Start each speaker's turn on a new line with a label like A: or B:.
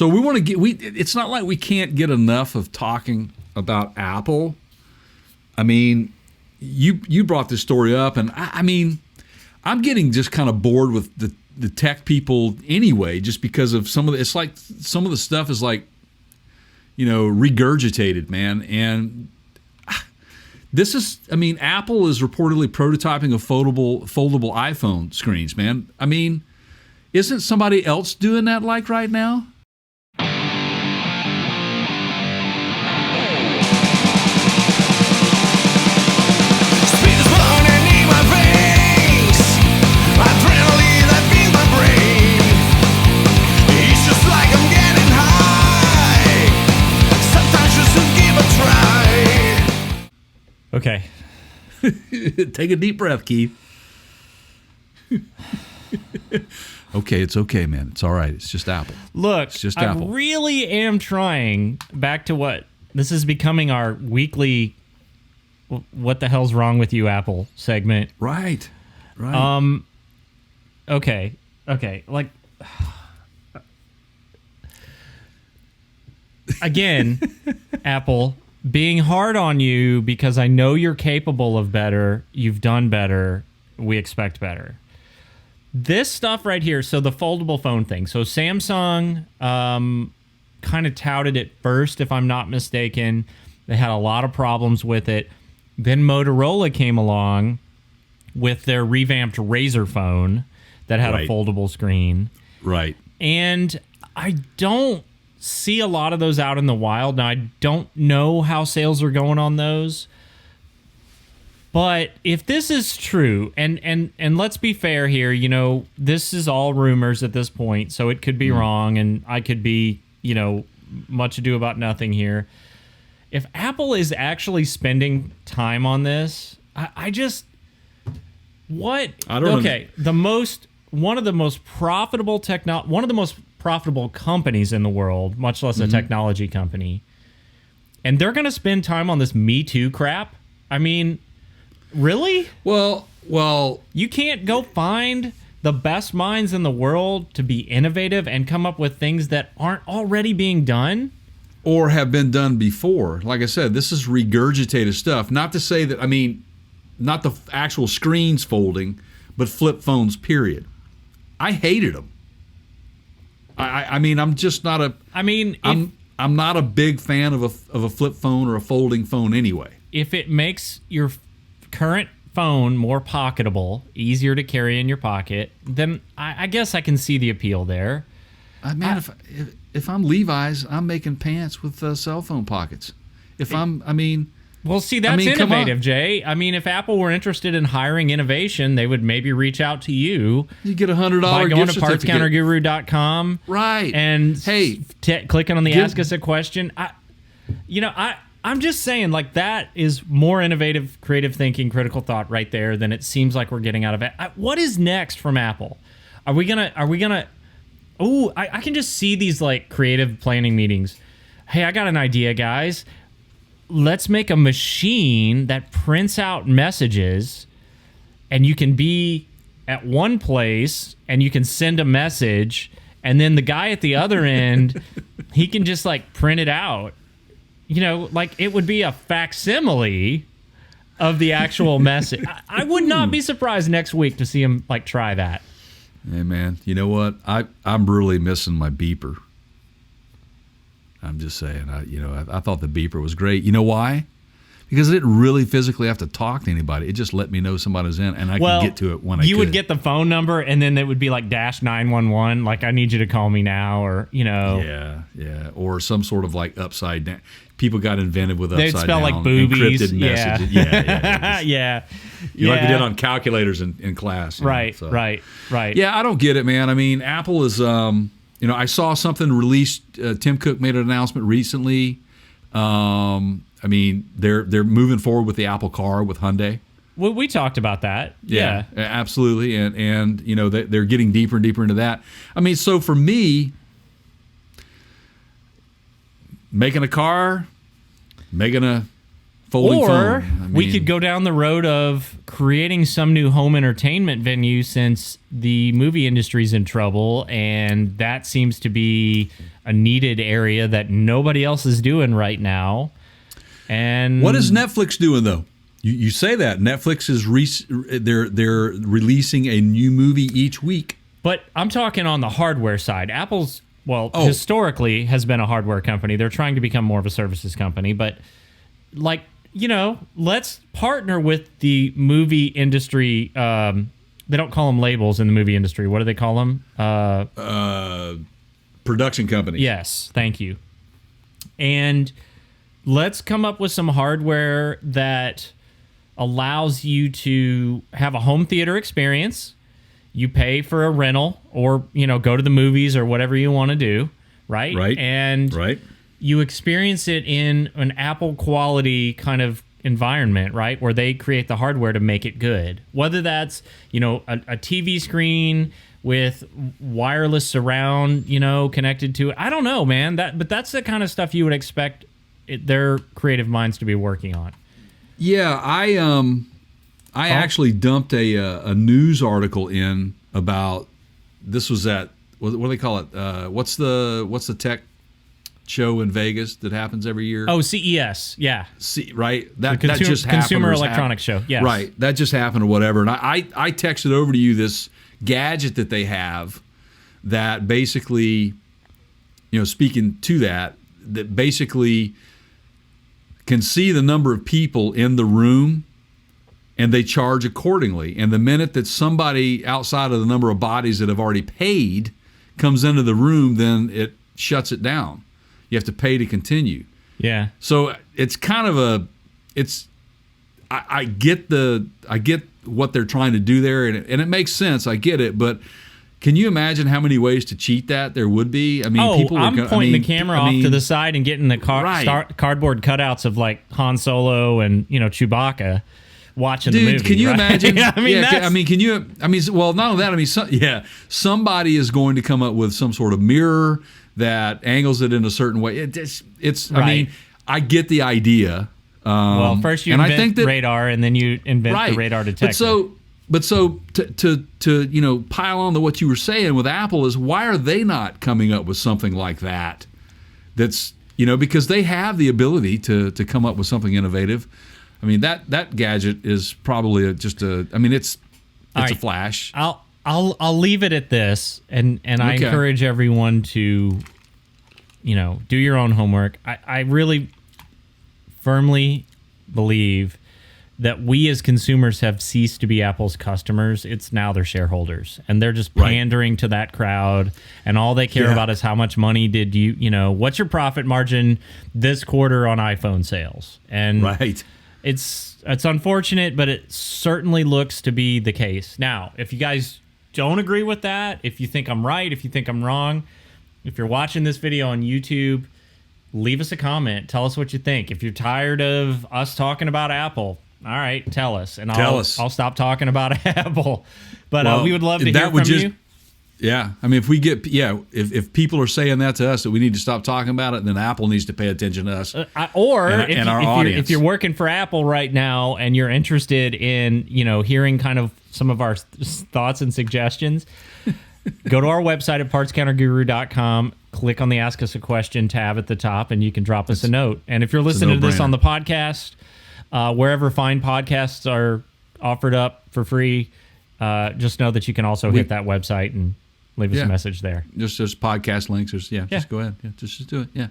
A: So we want to get it's not like we can't get enough of talking about Apple. I mean, you brought this story up, and I mean, I'm getting just kind of bored with the tech people anyway, just because of some of it's like some of the stuff is like, regurgitated, man. And this is, I mean, Apple is reportedly prototyping a foldable iPhone screens, man. I mean, isn't somebody else doing that like right now?
B: Okay.
A: Take a deep breath, Keith. Okay, it's okay, man. It's all right. It's just Apple.
B: Look,
A: it's just
B: I
A: Apple.
B: really am trying, back to what, this is becoming our weekly, what the hell's wrong with you, Apple segment.
A: Right.
B: Okay. Like, again, Apple, being hard on you because I know you're capable of better. You've done better. We expect better. This stuff right here, so the foldable phone thing. So Samsung kind of touted it first, if I'm not mistaken. They had a lot of problems with it. Then Motorola came along with their revamped Razr phone that had a foldable screen.
A: Right.
B: And I don't see a lot of those out in the wild. Now, I don't know how sales are going on those. But if this is true, and let's be fair here, this is all rumors at this point, so it could be wrong, and I could be, much ado about nothing here. If Apple is actually spending time on this, I just... What?
A: I don't
B: okay, one of the most profitable companies in the world, much less a technology company, and they're going to spend time on this Me Too crap? I mean, really?
A: Well,
B: you can't go find the best minds in the world to be innovative and come up with things that aren't already being done?
A: Or have been done before. Like I said, this is regurgitated stuff. Not to say that, I mean, not the actual screens folding, but flip phones, period. I hated them. I mean, I'm just not a... I mean... I'm not a big fan of a flip phone or a folding phone anyway.
B: If it makes your current phone more pocketable, easier to carry in your pocket, then I guess I can see the appeal there.
A: Man, if I'm Levi's, I'm making pants with cell phone pockets.
B: Well, see, that's innovative, Jay. I mean, if Apple were interested in hiring innovation, they would maybe reach out to you.
A: You get $100
B: by going
A: gift
B: to partscounterguru.com.
A: Right.
B: And clicking on the Ask Us a Question. I'm just saying, like, that is more innovative, creative thinking, critical thought right there than it seems like we're getting out of it. What is next from Apple? Are we gonna? Oh, I can just see these like creative planning meetings. Hey, I got an idea, guys. Let's make a machine that prints out messages, and you can be at one place and you can send a message, and then the guy at the other end, he can just like print it out. Like it would be a facsimile of the actual message. I would not be surprised next week to see him like try that.
A: Hey man, you know what? I'm really missing my beeper. I'm just saying, I thought the beeper was great. You know why? Because I didn't really physically have to talk to anybody. It just let me know somebody's in, and I could get to it when I could.
B: You would get the phone number, and then it would be like -911, like I need you to call me now, or
A: Yeah, or some sort of like upside down. People got invented with upside down.
B: They'd spell like boobies.
A: Encrypted messages. Yeah.
B: Yeah.
A: Like they did on calculators in class.
B: Right.
A: Yeah, I don't get it, man. I mean, Apple is... I saw something released. Tim Cook made an announcement recently. I mean, they're moving forward with the Apple Car with Hyundai.
B: Well, we talked about that. Yeah,
A: absolutely. And they're getting deeper and deeper into that. I mean, so for me, making a car, making a folding phone.
B: Or we could go down the road of creating some new home entertainment venue, since the movie industry's in trouble, and that seems to be a needed area that nobody else is doing right now. And
A: what is Netflix doing though? You say that Netflix is they're releasing a new movie each week.
B: But I'm talking on the hardware side. Apple's historically has been a hardware company. They're trying to become more of a services company, but like, let's partner with the movie industry. They don't call them labels in the movie industry. What do they call them?
A: Production company.
B: Yes, thank you. And let's come up with some hardware that allows you to have a home theater experience. You pay for a rental or, go to the movies or whatever you want to do, right?
A: Right.
B: And you experience it in an Apple quality kind of environment, right? Where they create the hardware to make it good. Whether that's, a TV screen with wireless surround, connected to it. I don't know, man. But that's the kind of stuff you would expect their creative minds to be working on.
A: Yeah, I actually dumped a news article in about this was at what do they call it? What's the tech show in Vegas that happens every year?
B: Oh, CES. Yeah.
A: Right. That just happened.
B: Consumer Electronics Show. Yes.
A: Right. That just happened or whatever. And I texted over to you this gadget that they have that basically, speaking to that basically can see the number of people in the room and they charge accordingly. And the minute that somebody outside of the number of bodies that have already paid comes into the room, then it shuts it down. You have to pay to continue.
B: Yeah.
A: So it's kind of I get what they're trying to do there, and it makes sense. I get it, but can you imagine how many ways to cheat that there would be? I mean, people
B: I'm pointing the camera off to the side and getting the cardboard cutouts of like Han Solo and Chewbacca watching the movie.
A: Dude, can you imagine?
B: Yeah,
A: well, not only that. Somebody is going to come up with some sort of mirror that angles it in a certain way. It's.
B: Right.
A: I mean, I get the idea.
B: First you invent radar, and then you invent the radar detector.
A: But to pile on to what you were saying with Apple is, why are they not coming up with something like that? That's because they have the ability to come up with something innovative. I mean, that gadget is probably it's a flash.
B: I'll leave it at this, and I encourage everyone to do your own homework. I really firmly believe that we as consumers have ceased to be Apple's customers. It's now their shareholders, and they're just pandering to that crowd, and all they care about is how much money did what's your profit margin this quarter on iPhone sales. And it's unfortunate, but it certainly looks to be the case. Now, if you guys don't agree with that, if you think I'm right, if you think I'm wrong, if you're watching this video on YouTube, leave us a comment. Tell us what you think. If you're tired of us talking about Apple, all right, tell us, and I'll stop talking about Apple. But we would love to hear from you.
A: Yeah, I mean, if people are saying that to us that we need to stop talking about it, then Apple needs to pay attention to us.
B: And our audience. If you're working for Apple right now and you're interested in hearing kind of some of our thoughts and suggestions, go to our website at partscounterguru.com. Click on the Ask Us a Question tab at the top, and you can drop us a note. And if you're listening to this on the podcast, wherever fine podcasts are offered up for free, just know that you can also hit that website and leave us a message there.
A: Just podcast links. Just go ahead. Just do it. Yeah.